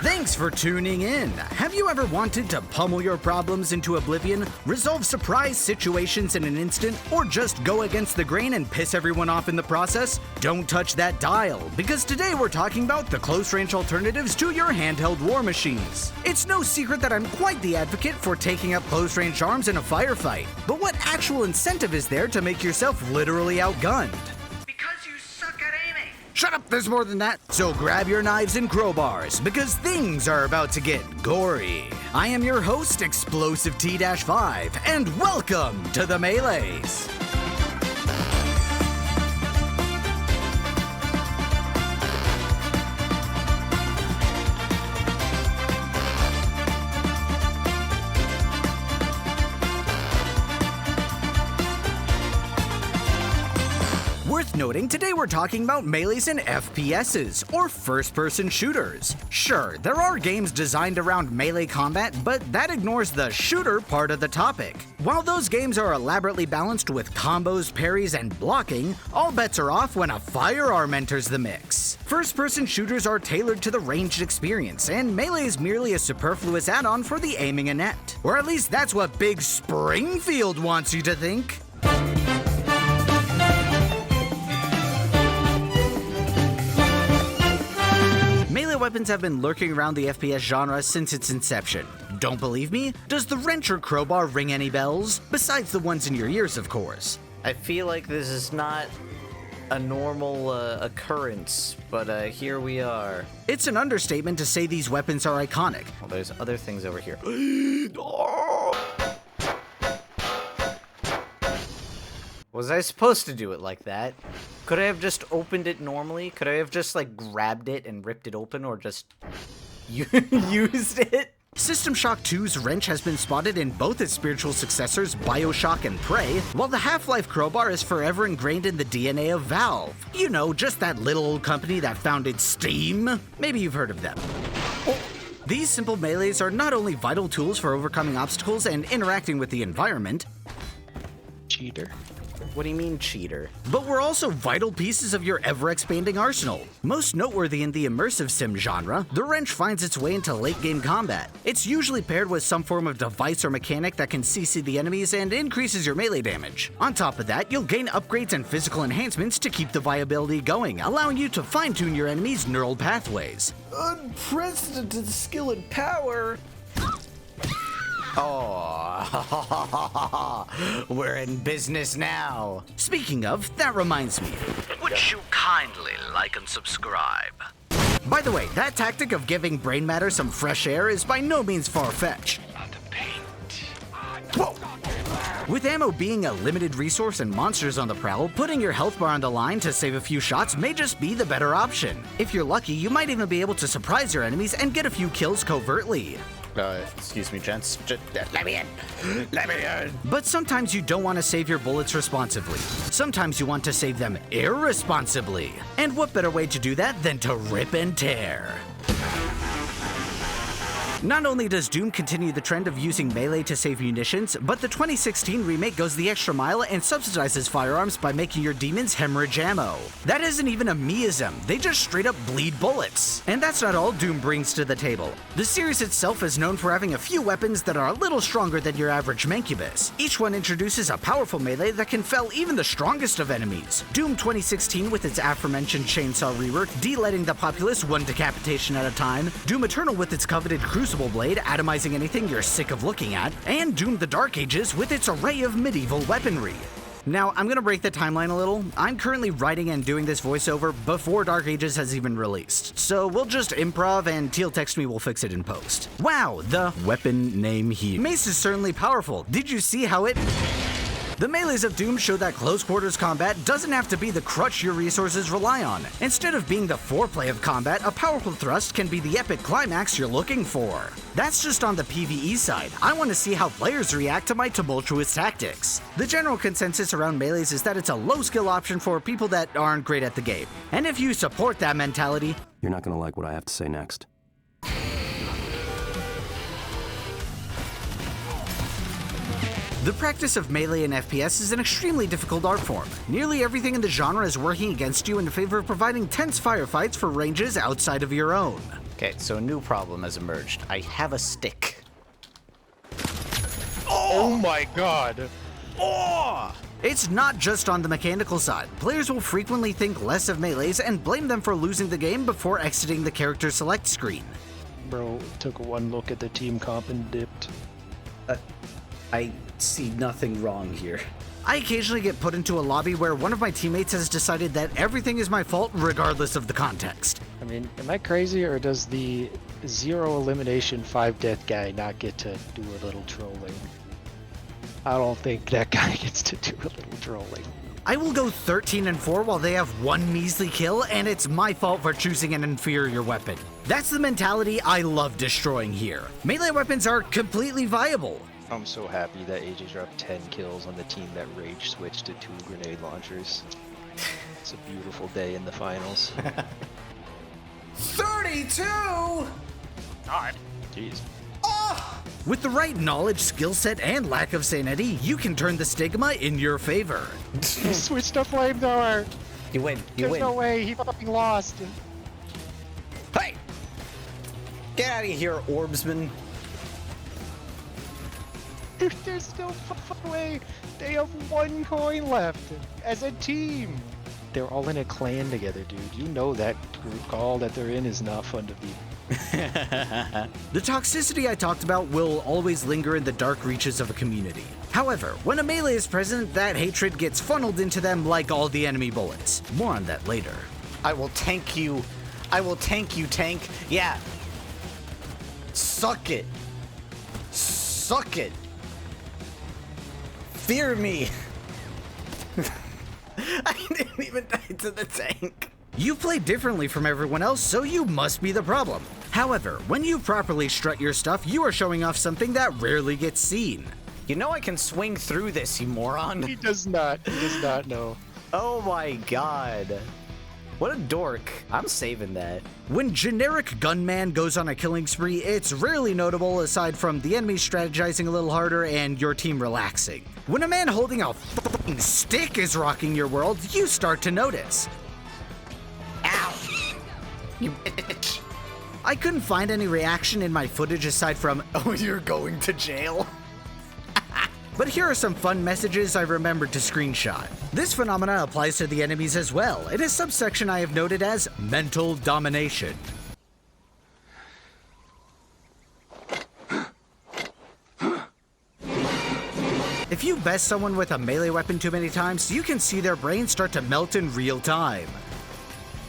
Thanks for tuning in. Have you ever wanted to pummel your problems into oblivion, resolve surprise situations in an instant, or just go against the grain and piss everyone off in the process? Don't touch that dial, because today we're talking about the close-range alternatives to your handheld war machines. It's no secret that I'm quite the advocate for taking up close-range arms in a firefight, but what actual incentive is there to make yourself literally outgunned? Shut up, there's more than that. So grab your knives and crowbars, because things are about to get gory. I am your host, Explosive T-5, and welcome to the Melees. Worth noting, today we're talking about melees and FPSs, or first-person shooters. Sure, there are games designed around melee combat, but that ignores the shooter part of the topic. While those games are elaborately balanced with combos, parries, and blocking, all bets are off when a firearm enters the mix. First-person shooters are tailored to the ranged experience, and melee is merely a superfluous add-on for the aiming inept. Or at least that's what Big Springfield wants you to think. Melee weapons have been lurking around the FPS genre since its inception. Don't believe me? Does the wrench or crowbar ring any bells? Besides the ones in your ears, of course. I feel like this is not a normal occurrence, but here we are. It's an understatement to say these weapons are iconic. Well, there's other things over here. Was I supposed to do it like that? Could I have just opened it normally? Could I have just, like, grabbed it and ripped it open, or just used it? System Shock 2's wrench has been spotted in both its spiritual successors, BioShock and Prey, while the Half-Life crowbar is forever ingrained in the DNA of Valve. You know, just that little old company that founded Steam. Maybe you've heard of them. These simple melees are not only vital tools for overcoming obstacles and interacting with the environment. Cheater. What do you mean, cheater? But we're also vital pieces of your ever-expanding arsenal. Most noteworthy in the immersive sim genre, the wrench finds its way into late-game combat. It's usually paired with some form of device or mechanic that can CC the enemies and increases your melee damage. On top of that, you'll gain upgrades and physical enhancements to keep the viability going, allowing you to fine-tune your enemies' neural pathways. Unprecedented skill and power! Oh, we're in business now. Speaking of, that reminds me. Would you kindly like and subscribe? By the way, that tactic of giving brain matter some fresh air is by no means far-fetched. Whoa! With ammo being a limited resource and monsters on the prowl, putting your health bar on the line to save a few shots may just be the better option. If you're lucky, you might even be able to surprise your enemies and get a few kills covertly. Excuse me, gents. Let me in. Let me in. But sometimes you don't want to save your bullets responsibly. Sometimes you want to save them irresponsibly. And what better way to do that than to rip and tear? Not only does Doom continue the trend of using melee to save munitions, but the 2016 remake goes the extra mile and subsidizes firearms by making your demons hemorrhage ammo. That isn't even a meism, they just straight up bleed bullets. And that's not all Doom brings to the table. The series itself is known for having a few weapons that are a little stronger than your average mancubus. Each one introduces a powerful melee that can fell even the strongest of enemies. Doom 2016 with its aforementioned chainsaw rework, de-letting the populace one decapitation at a time, Doom Eternal with its coveted Crucible Blade, atomizing anything you're sick of looking at, and Doom the Dark Ages with its array of medieval weaponry. Now, I'm gonna break the timeline a little. I'm currently writing and doing this voiceover before Dark Ages has even released, so we'll just improv and Teal text me, we'll fix it in post. Wow, the weapon name here. Mace is certainly powerful. Did you see how it... The melees of Doom show that close quarters combat doesn't have to be the crutch your resources rely on. Instead of being the foreplay of combat, a powerful thrust can be the epic climax you're looking for. That's just on the PvE side. I want to see how players react to my tumultuous tactics. The general consensus around melees is that it's a low skill option for people that aren't great at the game. And if you support that mentality, you're not gonna like what I have to say next. The practice of melee and FPS is an extremely difficult art form. Nearly everything in the genre is working against you in favor of providing tense firefights for ranges outside of your own. Okay, so a new problem has emerged. I have a stick. Oh my god. It's not just on the mechanical side. Players will frequently think less of melees and blame them for losing the game before exiting the character select screen. Bro, took one look at the team comp and dipped. I see nothing wrong here. I occasionally get put into a lobby where one of my teammates has decided that everything is my fault regardless of the context. I mean, am I crazy, or does the 0 elimination 5 death guy not get to do a little trolling? I don't think that guy gets to do a little trolling. I will go 13-4 while they have one measly kill, and it's my fault for choosing an inferior weapon. That's the mentality I love destroying here. Melee weapons are completely viable. I'm so happy that AJ dropped 10 kills on the team that rage switched to 2 grenade launchers. It's a beautiful day in the finals. 32! God. Jeez. With the right knowledge, skill set, and lack of sanity, you can turn the stigma in your favor. He switched to flamethrower. You win. You There's win. no way. He fucking lost. Hey! Get out of here, Orbsman. There's no fucking way. They have 1 coin left as a team. They're all in a clan together, dude. You know that group call that they're in is not fun to be. The toxicity I talked about will always linger in the dark reaches of a community. However, when a melee is present, that hatred gets funneled into them like all the enemy bullets. More on that later. I will tank you. I will tank you, tank. Yeah. Suck it. Suck it. Fear me. I didn't even die to the tank. You play differently from everyone else, so you must be the problem. However, when you properly strut your stuff, you are showing off something that rarely gets seen. You know I can swing through this, you moron. He does not. He does not know. Oh my god. What a dork. I'm saving that. When generic gunman goes on a killing spree, it's rarely notable aside from the enemy strategizing a little harder and your team relaxing. When a man holding a f***ing stick is rocking your world, you start to notice. Ow. You bitch. I couldn't find any reaction in my footage aside from, Oh, you're going to jail? but here are some fun messages I remembered to screenshot. This phenomenon applies to the enemies as well, in a subsection I have noted as mental domination. If you best someone with a melee weapon too many times, you can see their brain start to melt in real time.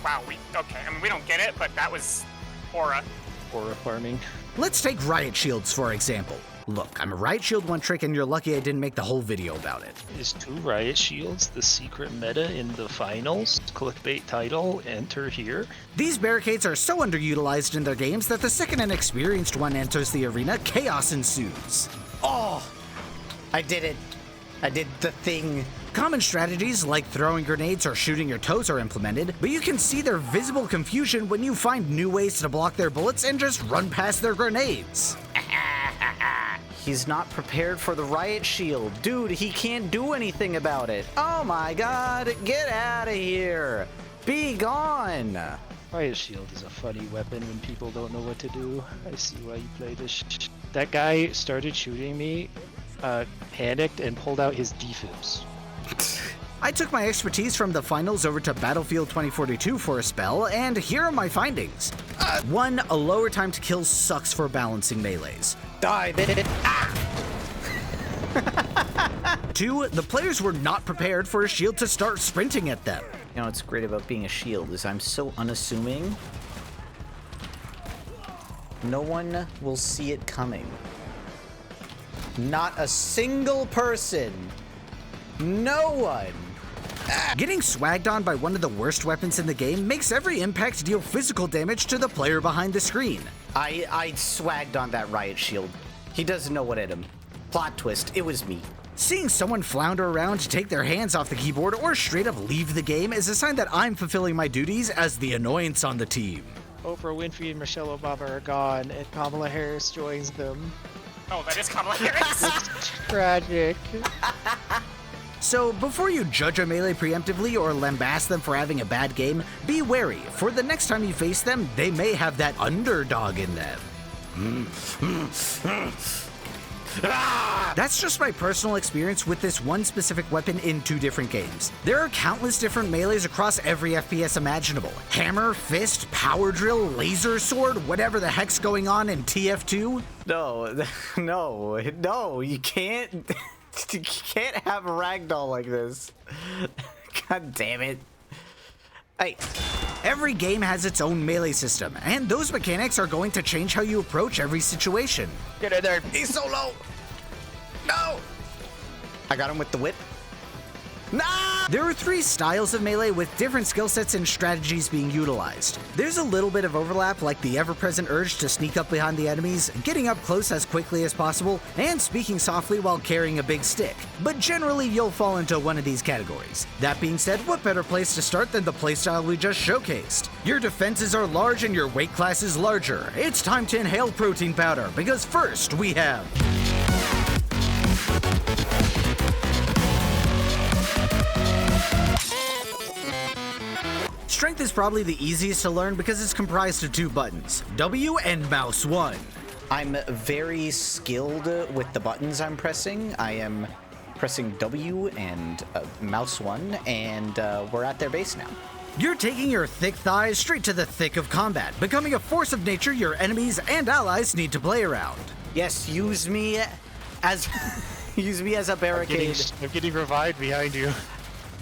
Wow, okay, I mean, we don't get it, but that was aura. Aura farming. Let's take riot shields for example. Look, I'm a riot shield one trick and you're lucky I didn't make the whole video about it. Is 2 riot shields the secret meta in the finals? Clickbait title, enter here. These barricades are so underutilized in their games that the second an experienced one enters the arena, chaos ensues. Oh, I did it. I did the thing. Common strategies like throwing grenades or shooting your toes are implemented, but you can see their visible confusion when you find new ways to block their bullets and just run past their grenades. He's not prepared for the riot shield. Dude, he can't do anything about it. Oh my god, get out of here. Be gone. Riot shield is a funny weapon when people don't know what to do. I see why you play this That guy started shooting me, panicked, and pulled out his defibs. I took my expertise from the finals over to Battlefield 2042 for a spell, and here are my findings. 1. A lower time to kill sucks for balancing melees. Die, bitch. 2. The players were not prepared for a shield to start sprinting at them. You know what's great about being a shield is I'm so unassuming. No one will see it coming. Not a single person. No one. Getting swagged on by one of the worst weapons in the game makes every impact deal physical damage to the player behind the screen. I swagged on that riot shield. He doesn't know what hit him. Plot twist, it was me. Seeing someone flounder around, take their hands off the keyboard, or straight up leave the game is a sign that I'm fulfilling my duties as the annoyance on the team. Oprah Winfrey and Michelle Obama are gone, and Kamala Harris joins them. Oh, that is Kamala Harris. It's tragic. So before you judge a melee preemptively or lambast them for having a bad game, be wary. For the next time you face them, they may have that underdog in them. That's just my personal experience with this one specific weapon in 2 different games. There are countless different melees across every FPS imaginable. Hammer, fist, power drill, laser sword, whatever the heck's going on in TF2. No, you can't. You can't have a ragdoll like this. God damn it. Hey. Every game has its own melee system, and those mechanics are going to change how you approach every situation. Get in there. He's so low. No. I got him with the whip. Nah! There are 3 styles of melee with different skill sets and strategies being utilized. There's a little bit of overlap, like the ever-present urge to sneak up behind the enemies, getting up close as quickly as possible, and speaking softly while carrying a big stick. But generally, you'll fall into one of these categories. That being said, what better place to start than the playstyle we just showcased? Your defenses are large and your weight class is larger. It's time to inhale protein powder, because first we have... Strength is probably the easiest to learn because it's comprised of 2 buttons, W and mouse 1. I'm very skilled with the buttons I'm pressing. I am pressing W and mouse 1, and we're at their base now. You're taking your thick thighs straight to the thick of combat, becoming a force of nature your enemies and allies need to play around. Yes, use me as a barricade. I'm getting revived behind you.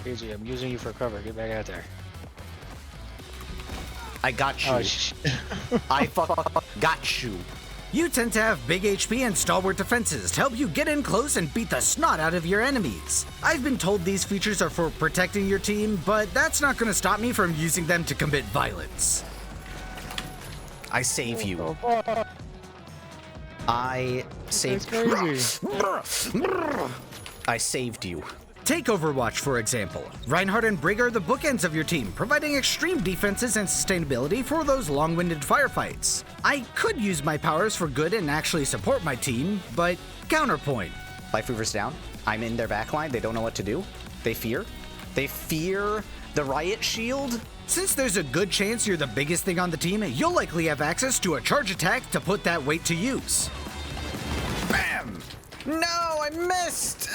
Easy, I'm using you for cover. Get back out there. I got you. Oh, I got you. You tend to have big HP and stalwart defenses to help you get in close and beat the snot out of your enemies. I've been told these features are for protecting your team, but that's not going to stop me from using them to commit violence. I save you. I saved I saved you. Take Overwatch, for example. Reinhardt and Brig are the bookends of your team, providing extreme defenses and sustainability for those long-winded firefights. I could use my powers for good and actually support my team, but counterpoint. Life Weaver's down. I'm in their backline. They don't know what to do. They fear. They fear the Riot shield. Since there's a good chance you're the biggest thing on the team, you'll likely have access to a charge attack to put that weight to use. Bam! No, I missed!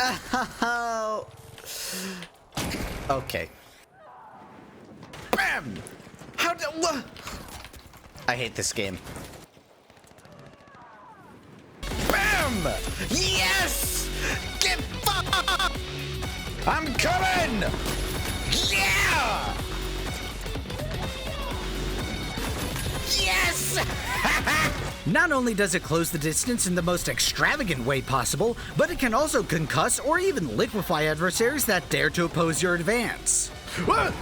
Okay. Bam! How do... I hate this game. Bam! Yes! Get fucked! I'm coming! Yeah! Yes! Not only does it close the distance in the most extravagant way possible, but it can also concuss or even liquefy adversaries that dare to oppose your advance. Oh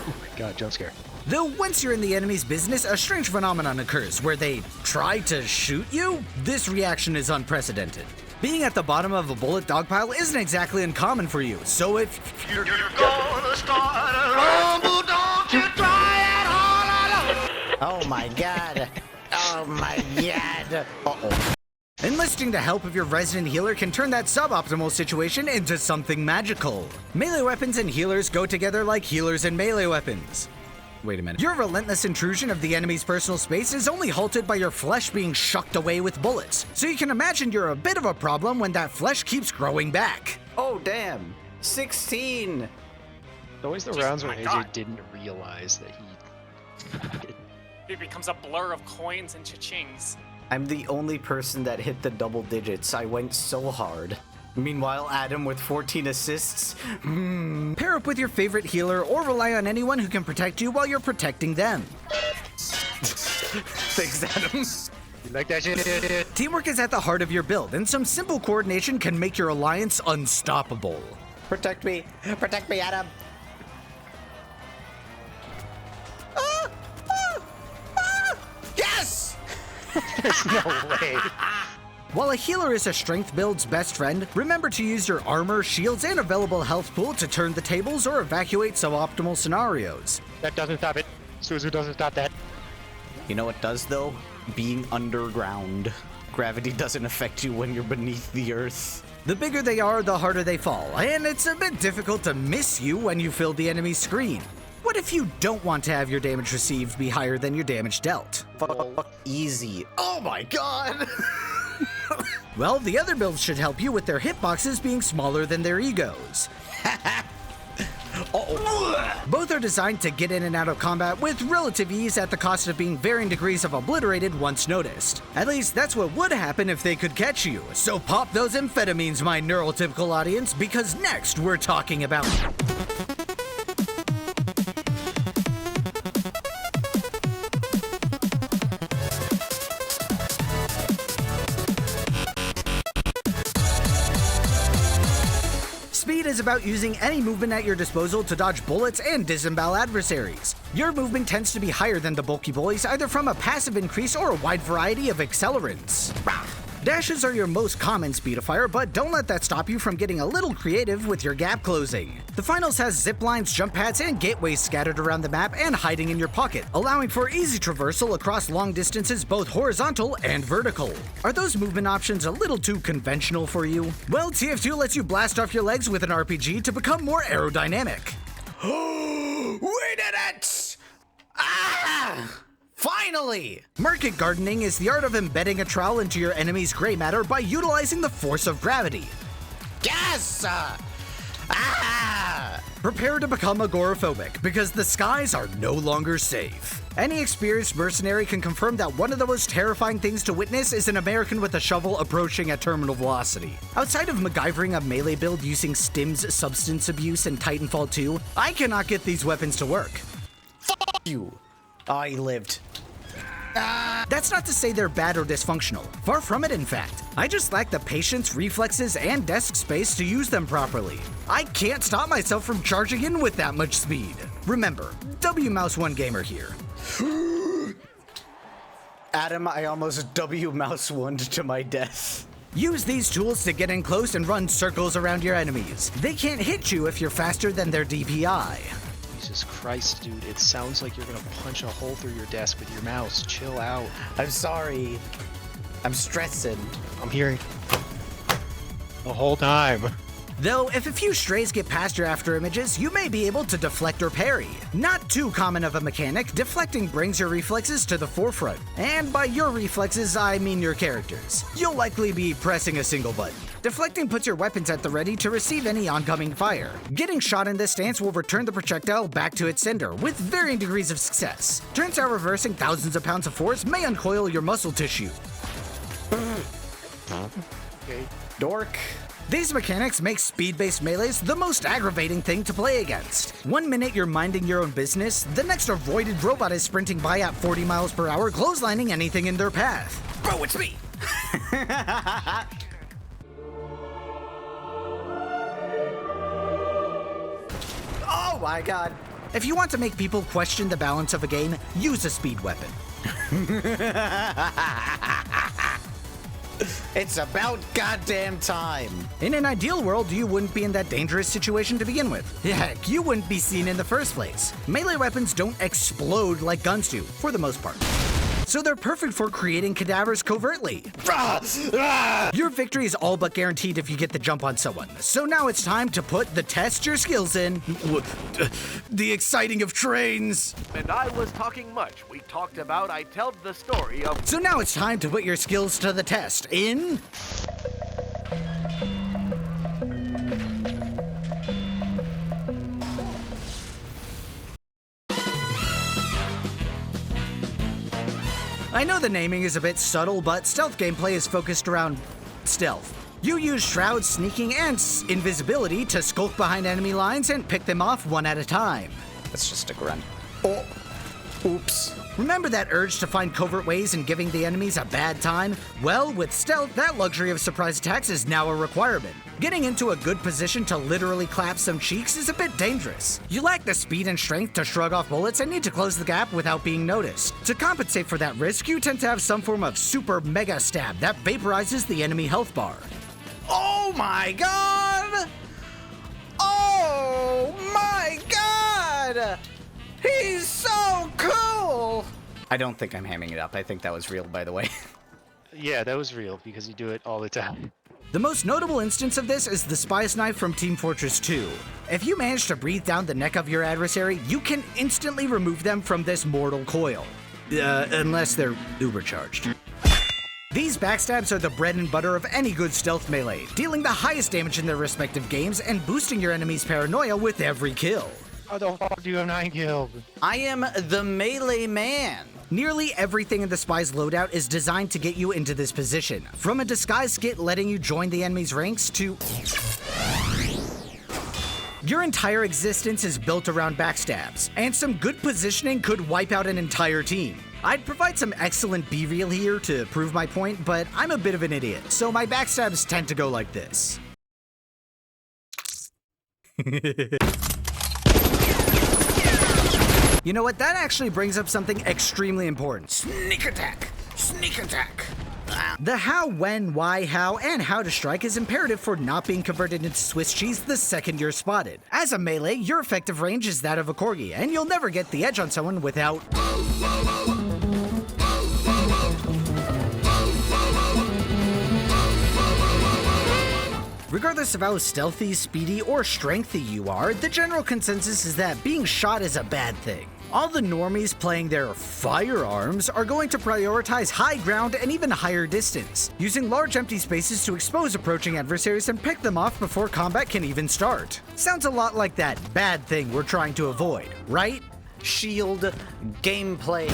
my god, jump scare. Though once you're in the enemy's business, a strange phenomenon occurs where they try to shoot you. This reaction is unprecedented. Being at the bottom of a bullet dogpile isn't exactly uncommon for you, so if you're gonna start a rumble, don't you try it all alone. Oh my god. Oh my god. Uh-oh. Enlisting the help of your resident healer can turn that suboptimal situation into something magical. Melee weapons and healers go together like healers and melee weapons. Wait a minute. Your relentless intrusion of the enemy's personal space is only halted by your flesh being shucked away with bullets, so you can imagine you're a bit of a problem when that flesh keeps growing back. Oh damn. 16. Always the Jesus, rounds where my AJ God. didn't realize that he... It becomes a blur of coins and cha-chings. I'm the only person that hit the double digits. I went so hard. Meanwhile, Adam with 14 assists. Pair up with your favorite healer or rely on anyone who can protect you while you're protecting them. Thanks, Adam. You like that shit? Teamwork is at the heart of your build, and some simple coordination can make your alliance unstoppable. Protect me. Protect me, Adam. Yes! There's no way. While a healer is a strength build's best friend, remember to use your armor, shields, and available health pool to turn the tables or evacuate suboptimal scenarios. That doesn't stop it. Suzu doesn't stop that. You know what does, though? Being underground. Gravity doesn't affect you when you're beneath the earth. The bigger they are, the harder they fall, and it's a bit difficult to miss you when you fill the enemy's screen. What if you don't want to have your damage received be higher than your damage dealt? Easy. Oh my god! Well, the other builds should help you with their hitboxes being smaller than their egos. Both are designed to get in and out of combat with relative ease at the cost of being varying degrees of obliterated once noticed. At least that's what would happen if they could catch you. So pop those amphetamines, my neurotypical audience, because next we're talking about... Speed is about using any movement at your disposal to dodge bullets and disembowel adversaries. Your movement tends to be higher than the bulky boys, either from a passive increase or a wide variety of accelerants. Dashes are your most common speedifier, but don't let that stop you from getting a little creative with your gap closing. The Finals has zip lines, jump pads, and gateways scattered around the map and hiding in your pocket, allowing for easy traversal across long distances, both horizontal and vertical. Are those movement options a little too conventional for you? Well, TF2 lets you blast off your legs with an RPG to become more aerodynamic. We did it! Ah! Finally! Market gardening is the art of embedding a trowel into your enemy's gray matter by utilizing the force of gravity. Yes! Prepare to become agoraphobic, because the skies are no longer safe. Any experienced mercenary can confirm that one of the most terrifying things to witness is an American with a shovel approaching at terminal velocity. Outside of MacGyvering a melee build using Stim's substance abuse in Titanfall 2, I cannot get these weapons to work. Fuck you. Oh, he lived. That's not to say they're bad or dysfunctional. Far from it, in fact. I just lack the patience, reflexes, and desk space to use them properly. I can't stop myself from charging in with that much speed. Remember, WMouse1 Gamer here. Adam, I almost WMouse1'd to my death. Use these tools to get in close and run circles around your enemies. They can't hit you if you're faster than their DPI. Jesus Christ, dude, it sounds like you're gonna punch a hole through your desk with your mouse. Chill out. I'm sorry. I'm stressing. I'm hearing the whole time. Though, if a few strays get past your after images, you may be able to deflect or parry. Not too common of a mechanic, deflecting brings your reflexes to the forefront. And by your reflexes, I mean your characters. You'll likely be pressing a single button. Deflecting puts your weapons at the ready to receive any oncoming fire. Getting shot in this stance will return the projectile back to its sender, with varying degrees of success. Turns out reversing thousands of pounds of force may uncoil your muscle tissue. Okay. Dork. These mechanics make speed-based melees the most aggravating thing to play against. 1 minute you're minding your own business, the next a roided robot is sprinting by at 40 miles per hour, clotheslining anything in their path. Bro, it's me! Oh my god. If you want to make people question the balance of a game, use a speed weapon. It's about goddamn time. In an ideal world, you wouldn't be in that dangerous situation to begin with. Heck, you wouldn't be seen in the first place. Melee weapons don't explode like guns do, for the most part. So they're perfect for creating cadavers covertly. Your victory is all but guaranteed if you get the jump on someone. So now it's time to put the test your skills in. The exciting of trains. And I was talking much. We talked about, I told the story of... So now it's time to put your skills to the test in... I know the naming is a bit subtle, but stealth gameplay is focused around stealth. You use shrouds, sneaking, and invisibility to skulk behind enemy lines and pick them off one at a time. That's just a grunt. Oh, oops. Remember that urge to find covert ways in giving the enemies a bad time? Well, with stealth, that luxury of surprise attacks is now a requirement. Getting into a good position to literally clap some cheeks is a bit dangerous. You lack the speed and strength to shrug off bullets and need to close the gap without being noticed. To compensate for that risk, you tend to have some form of super mega stab that vaporizes the enemy health bar. Oh my god! Oh my god! He's so cool! I don't think I'm hamming it up. I think that was real, by the way. Yeah, that was real because you do it all the time. The most notable instance of this is the Spy's Knife from TeamFortress 2. If you manage to breathe down the neck of your adversary, you can instantly remove them from this mortal coil. Unless they're ubercharged. These backstabs are the bread and butter of any good stealth melee, dealing the highest damage in their respective games and boosting your enemy's paranoia with every kill. How the fuck do you have 9 kills? I am the melee man. Nearly everything in the Spy's loadout is designed to get you into this position, from a disguise skit letting you join the enemy's ranks to... Your entire existence is built around backstabs, and some good positioning could wipe out an entire team. I'd provide some excellent B-reel here to prove my point, but I'm a bit of an idiot, so my backstabs tend to go like this. You know what, that actually brings up something extremely important. Sneak attack! Sneak attack! The how, when, why, how, and how to strike is imperative for not being converted into Swiss cheese the second you're spotted. As a melee, your effective range is that of a corgi, and you'll never get the edge on someone without... Regardless of how stealthy, speedy, or strengthy you are, the general consensus is that being shot is a bad thing. All the normies playing their firearms are going to prioritize high ground and even higher distance, using large empty spaces to expose approaching adversaries and pick them off before combat can even start. Sounds a lot like that bad thing we're trying to avoid, right? Shield gameplay.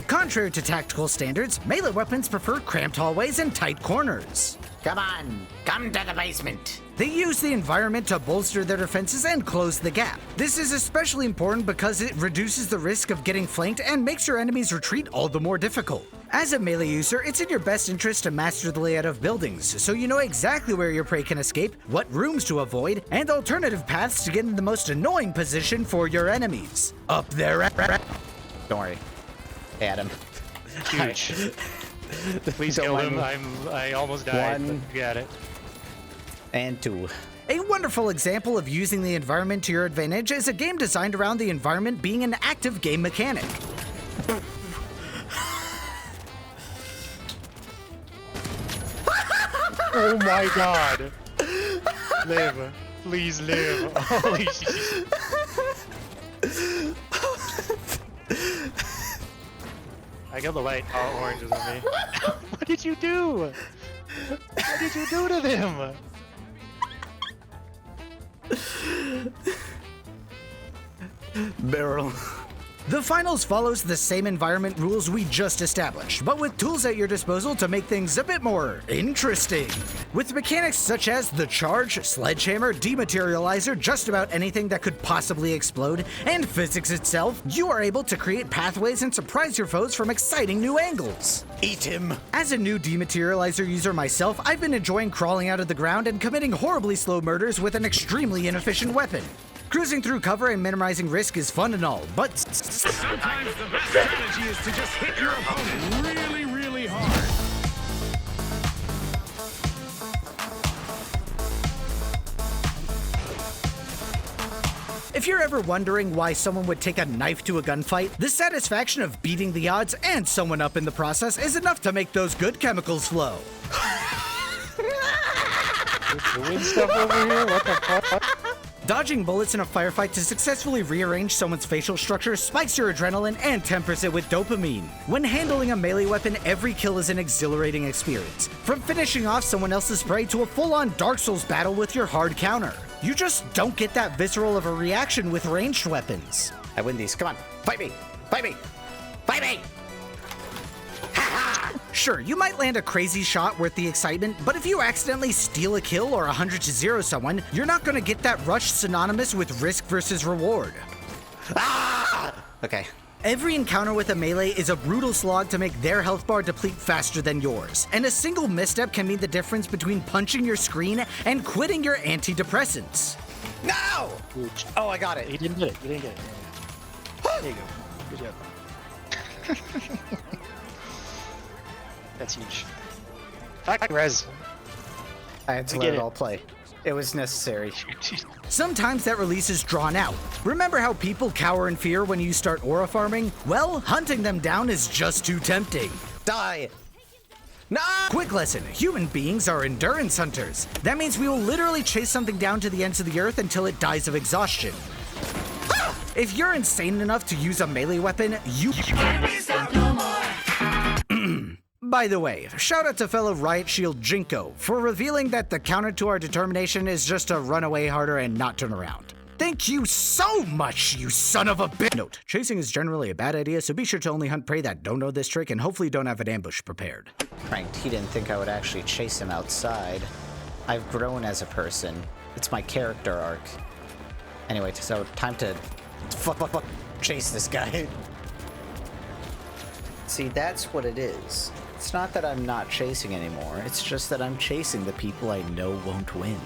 Contrary to tactical standards, melee weapons prefer cramped hallways and tight corners. Come on, come to the basement. They use the environment to bolster their defenses and close the gap. This is especially important because it reduces the risk of getting flanked and makes your enemy's retreat all the more difficult. As a melee user, it's in your best interest to master the layout of buildings, so you know exactly where your prey can escape, what rooms to avoid, and alternative paths to get in the most annoying position for your enemies. Up there. Don't worry, Adam. Huge. Please kill him. I almost died. But you got it. And 2. A wonderful example of using the environment to your advantage is a game designed around the environment being an active game mechanic. Oh my god. Live. Please live. Holy shit. I got the white oranges on me. What did you do? What did you do to them? Barrel. The finals follows the same environment rules we just established, but with tools at your disposal to make things a bit more interesting. With mechanics such as the charge, sledgehammer, dematerializer, just about anything that could possibly explode, and physics itself, you are able to create pathways and surprise your foes from exciting new angles. Eat him. As a new dematerializer user myself, I've been enjoying crawling out of the ground and committing horribly slow murders with an extremely inefficient weapon. Cruising through cover and minimizing risk is fun and all, but sometimes the best strategy is to just hit your opponent really, really hard. if you're ever wondering why someone would take a knife to a gunfight, the satisfaction of beating the odds and someone up in the process is enough to make those good chemicals flow. Doing stuff over here? What the fuck? Dodging bullets in a firefight to successfully rearrange someone's facial structure spikes your adrenaline and tempers it with dopamine. When handling a melee weapon, every kill is an exhilarating experience. From finishing off someone else's prey to a full-on Dark Souls battle with your hard counter. You just don't get that visceral of a reaction with ranged weapons. I win these. Come on. Fight me. Fight me. Fight me. Sure, you might land a crazy shot worth the excitement, but if you accidentally steal a kill or 100-0 someone, you're not gonna get that rush synonymous with risk versus reward. Ah! Okay. Every encounter with a melee is a brutal slog to make their health bar deplete faster than yours, and a single misstep can mean the difference between punching your screen and quitting your antidepressants. No! Ooch. Oh, I got it. He didn't get it. He didn't get it. There you go. Good job. That's huge. Fuck res. I had to We let get it it. all play. It was necessary. Sometimes that release is drawn out. Remember how people cower in fear when you start aura farming? Well, hunting them down is just too tempting. Die! No! Quick lesson, human beings are endurance hunters. That means we will literally chase something down to the ends of the earth until it dies of exhaustion. If you're insane enough to use a melee weapon, you can't be stopped no more. By the way, shout out to fellow Riot Shield Jinko for revealing that the counter to our determination is just to run away harder and not turn around. Thank you so much, you son of a bitch! Note, chasing is generally a bad idea, so be sure to only hunt prey that don't know this trick and hopefully don't have an ambush prepared. Pranked, he didn't think I would actually chase him outside. I've grown as a person. It's my character arc. Anyway, so time to chase this guy. See, that's what it is. It's not that I'm not chasing anymore, it's just that I'm chasing the people I know won't win.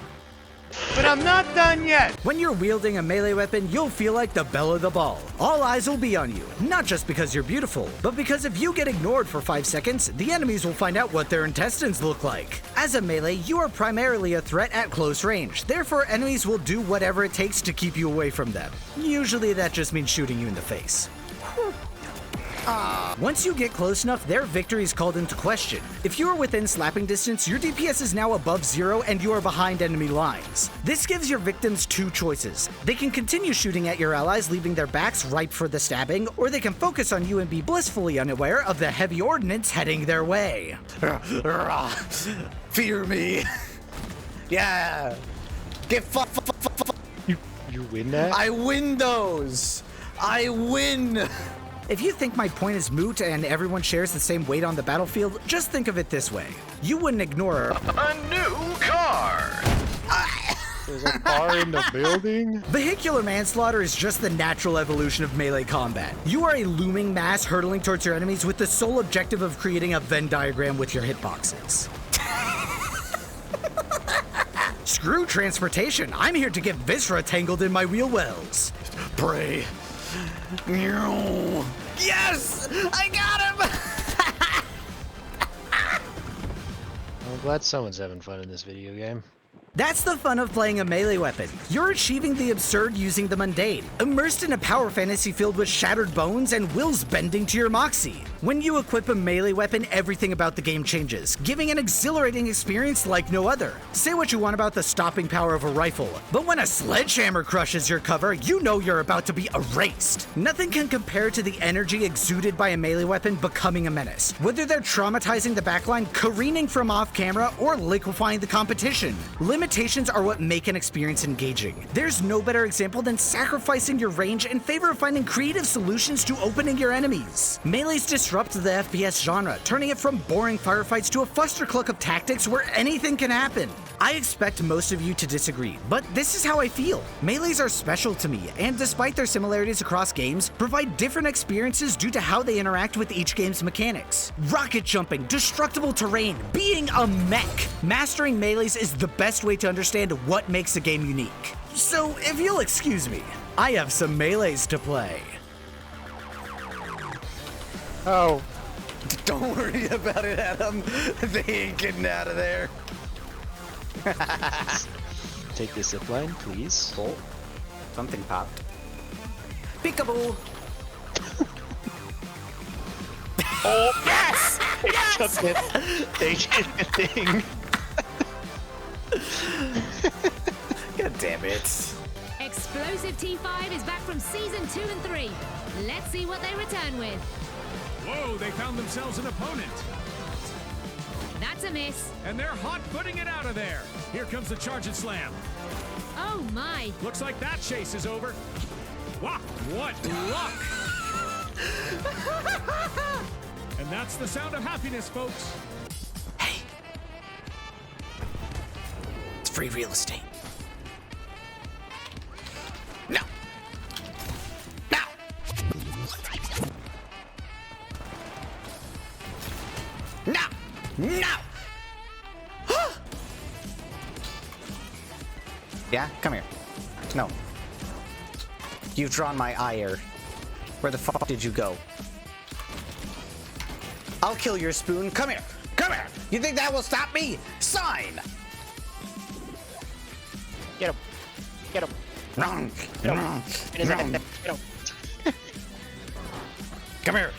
But I'm not done yet! When you're wielding a melee weapon, you'll feel like the belle of the ball. All eyes will be on you, not just because you're beautiful, but because if you get ignored for 5 seconds, the enemies will find out what their intestines look like. As a melee, you are primarily a threat at close range, therefore enemies will do whatever it takes to keep you away from them. Usually that just means shooting you in the face. Once you get close enough, their victory is called into question. If you are within slapping distance, your DPS is now above 0 and you are behind enemy lines. This gives your victims 2 choices. They can continue shooting at your allies, leaving their backs ripe for the stabbing, or they can focus on you and be blissfully unaware of the heavy ordnance heading their way. Fear me! Yeah! Get You win that? I win those! I win! If you think my point is moot and everyone shares the same weight on the battlefield, just think of it this way. You wouldn't ignore A new car! There's a car in the building? Vehicular manslaughter is just the natural evolution of melee combat. You are a looming mass hurtling towards your enemies with the sole objective of creating a Venn diagram with your hitboxes. Screw transportation, I'm here to get Viscera tangled in my wheel wells. Pray. Yes! I got him! I'm glad someone's having fun in this video game. That's the fun of playing a melee weapon. You're achieving the absurd using the mundane, immersed in a power fantasy filled with shattered bones and wills bending to your moxie. When you equip a melee weapon, everything about the game changes, giving an exhilarating experience like no other. Say what you want about the stopping power of a rifle, but when a sledgehammer crushes your cover, you know you're about to be erased. Nothing can compare to the energy exuded by a melee weapon becoming a menace, whether they're traumatizing the backline, careening from off camera, or liquefying the competition. Limitations are what make an experience engaging. There's no better example than sacrificing your range in favor of finding creative solutions to opening your enemies. Melees disrupt the FPS genre, turning it from boring firefights to a fustercluck of tactics where anything can happen. I expect most of you to disagree, but this is how I feel. Melees are special to me, and despite their similarities across games, provide different experiences due to how they interact with each game's mechanics. Rocket jumping, destructible terrain, being a mech. Mastering melees is the best way to understand what makes a game unique. So, if you'll excuse me, I have some melees to play. Oh. Don't worry about it, Adam. They ain't getting out of there. Take the zip line, please. Oh, something popped. Peekaboo! Oh, yes! Yes! They did a thing. God damn it. Explosive T5 is back from season 2 and 3. Let's see what they return with. Whoa, they found themselves an opponent. That's a miss. And they're hot-footing it out of there. Here comes the charge and slam. Oh my. Looks like that chase is over. Wow, what luck! And that's the sound of happiness, folks. Hey. It's free real estate. No. No. No. No. Yeah, come here. No. You've drawn my ire. Where the fuck did you go? I'll kill your spoon. Come here. Come here. You think that will stop me? Sign. Get him. Get him. Wrong. Get him. Wrong. In his Wrong. head. Get him. Come here.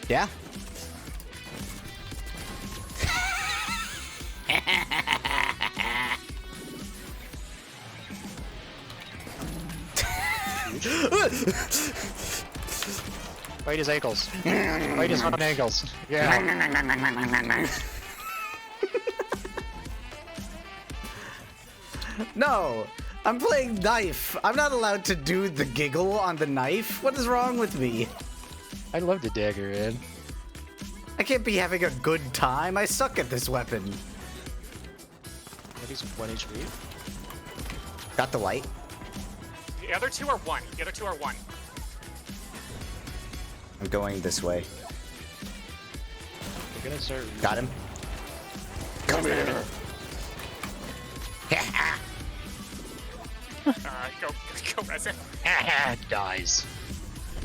Yeah? Bite his ankles. Bite his fucking ankles. Yeah. No, I'm playing knife. I'm not allowed to do the giggle on the knife. What is wrong with me? I love the dagger, man. I can't be having a good time. I suck at this weapon. Maybe some 1 HP. Got the light. The other two are one. The other two are one. I'm going this way. We're gonna start. Got him. Come here. Go res it. Dies.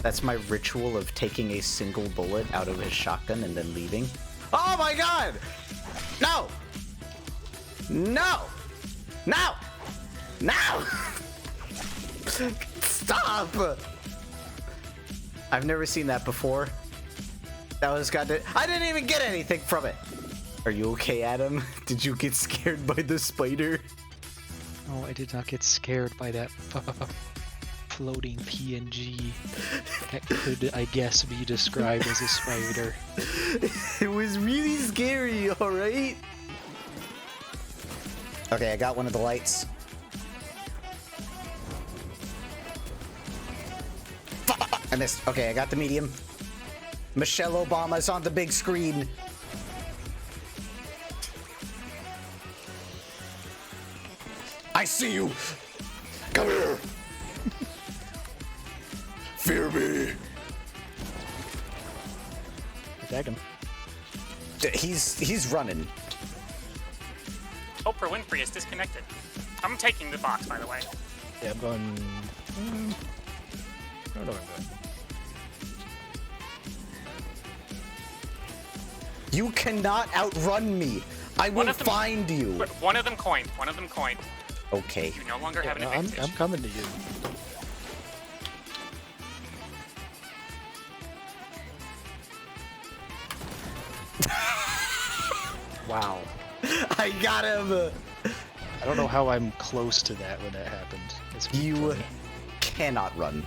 That's my ritual of taking a single bullet out of his shotgun and then leaving. Oh my god! No! No! No! No! Stop! I've never seen that before. That was goddamn. I didn't even get anything from it! Are you okay, Adam? Did you get scared by the spider? No, I did not get scared by that floating PNG that could, I guess, be described as a spider. It was really scary, alright? Okay, I got one of the lights. I missed. Okay, I got the medium. Michelle Obama's on the big screen. I see you. Come here. Fear me. Attack him. He's running. Oprah Winfrey is disconnected. I'm taking the box, by the way. Yeah, I'm going. I don't know where I'm going. You cannot outrun me. I will find you. But one of them coined. One of them coined. Okay. You no longer have an No, advantage. I'm coming to you. Wow. I got him. I don't know how I'm close to that when that happened. It's You cannot run.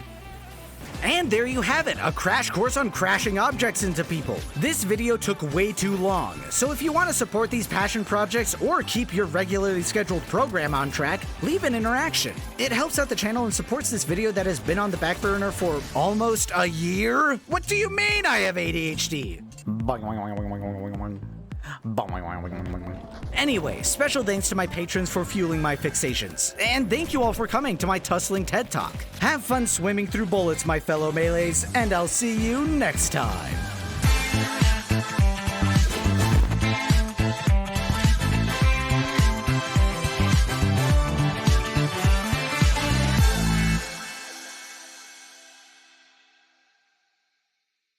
And there you have it, a crash course on crashing objects into people. This video took way too long, so if you want to support these passion projects or keep your regularly scheduled program on track, leave an interaction. It helps out the channel and supports this video that has been on the back burner for almost a year? What do you mean I have ADHD? Anyway, special thanks to my patrons for fueling my fixations. And thank you all for coming to my tussling TED Talk. Have fun swimming through bullets, my fellow melees, and I'll see you next time.